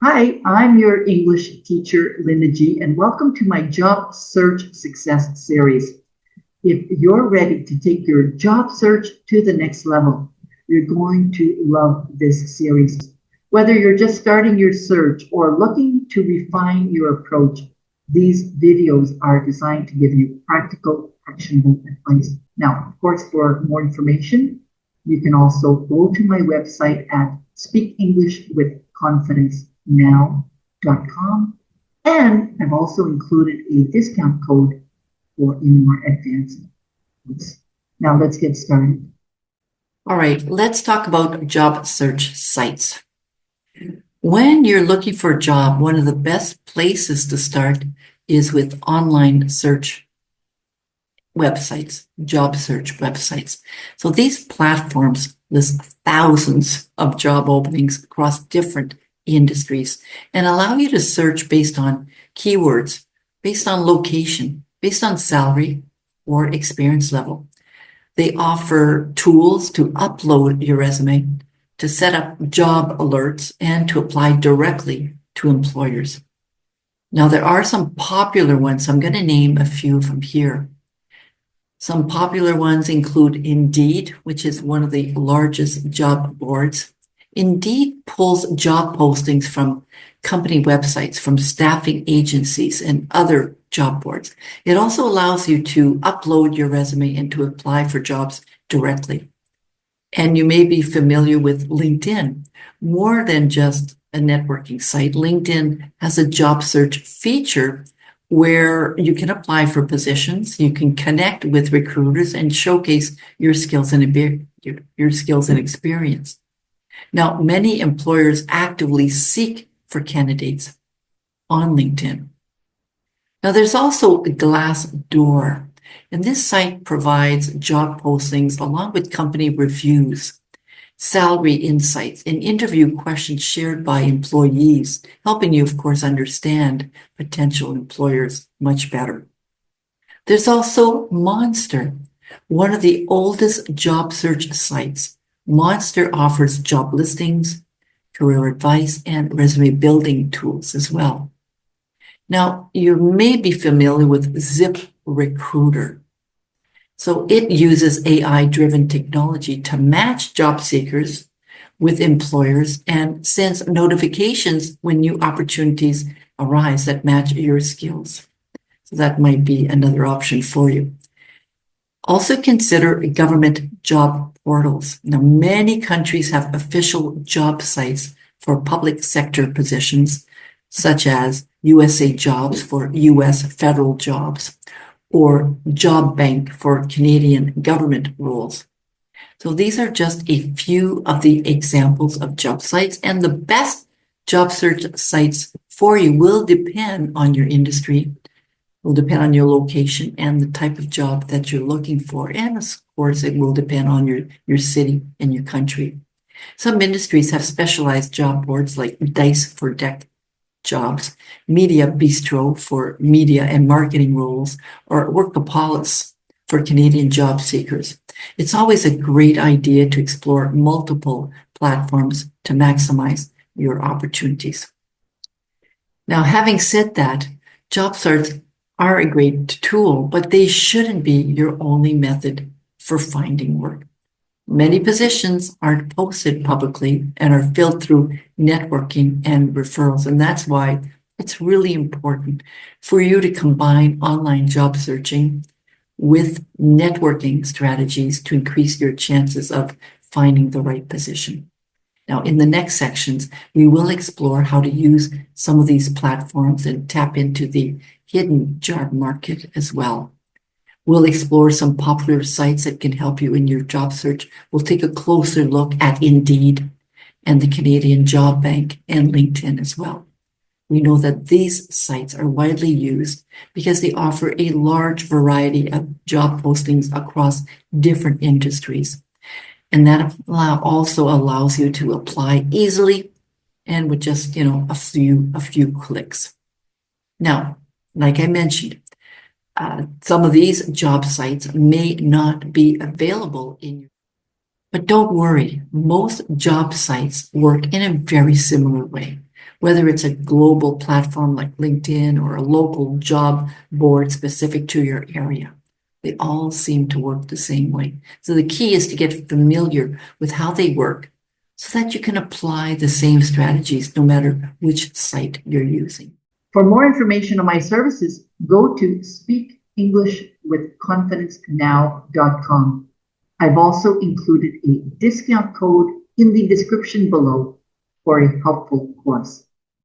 Hi, I'm your English teacher, Linda G, and welcome to my Job Search Success Series. If you're ready to take your job search to the next level, you're going to love this series. Whether you're just starting your search or looking to refine your approach, these videos are designed to give you practical, actionable advice. Now, of course, for more information, you can also go to my website at speakenglishwithconfidencenow.com. And I've also included a discount code for any more advanced ones. Now let's get started. All right, let's talk about job search sites. When you're looking for a job, one of the best places to start is with online search websites, job search websites. So these platforms list thousands of job openings across different industries and allow you to search based on keywords, based on location, based on salary or experience level. They offer tools to upload your resume, to set up job alerts, and to apply directly to employers. Now, there are some popular ones. I'm going to name a few from here. Some popular ones include Indeed, which is one of the largest job boards. Indeed pulls job postings from company websites, from staffing agencies, and other job boards. It also allows you to upload your resume and to apply for jobs directly. And you may be familiar with LinkedIn. More than just a networking site, LinkedIn has a job search feature where you can apply for positions, you can connect with recruiters and showcase your skills and experience. Now, many employers actively seek for candidates on LinkedIn. Now, there's also Glassdoor, and this site provides job postings along with company reviews, salary insights, and interview questions shared by employees, helping you, of course, understand potential employers much better. There's also Monster, one of the oldest job search sites. Monster offers job listings, career advice, and resume building tools as well. Now, you may be familiar with ZipRecruiter. So it uses AI-driven technology to match job seekers with employers and sends notifications when new opportunities arise that match your skills. So that might be another option for you. Also consider government job portals. Now, many countries have official job sites for public sector positions, such as USA Jobs for US federal jobs, or Job Bank for Canadian government roles. So these are just a few of the examples of job sites, and the best job search sites for you will depend on your industry, will depend on your location and the type of job that you're looking for. And of course, it will depend on your city and your country. Some industries have specialized job boards like Dice for Deck jobs, Media Bistro for media and marketing roles, or Workopolis for Canadian job seekers. It's always a great idea to explore multiple platforms to maximize your opportunities. Now, having said that, job search are a great tool, but they shouldn't be your only method for finding work. Many positions aren't posted publicly and are filled through networking and referrals. And that's why it's really important for you to combine online job searching with networking strategies to increase your chances of finding the right position. Now, in the next sections, we will explore how to use some of these platforms and tap into the hidden job market as well. We'll explore some popular sites that can help you in your job search. We'll take a closer look at Indeed and the Canadian Job Bank and LinkedIn as well. We know that these sites are widely used because they offer a large variety of job postings across different industries. And that also allows you to apply easily and with just, a few clicks. Now, like I mentioned, some of these job sites may not be available but don't worry, most job sites work in a very similar way. Whether it's a global platform like LinkedIn or a local job board specific to your area, they all seem to work the same way. So the key is to get familiar with how they work so that you can apply the same strategies no matter which site you're using. For more information on my services, go to speakenglishwithconfidencenow.com. I've also included a discount code in the description below for a helpful course.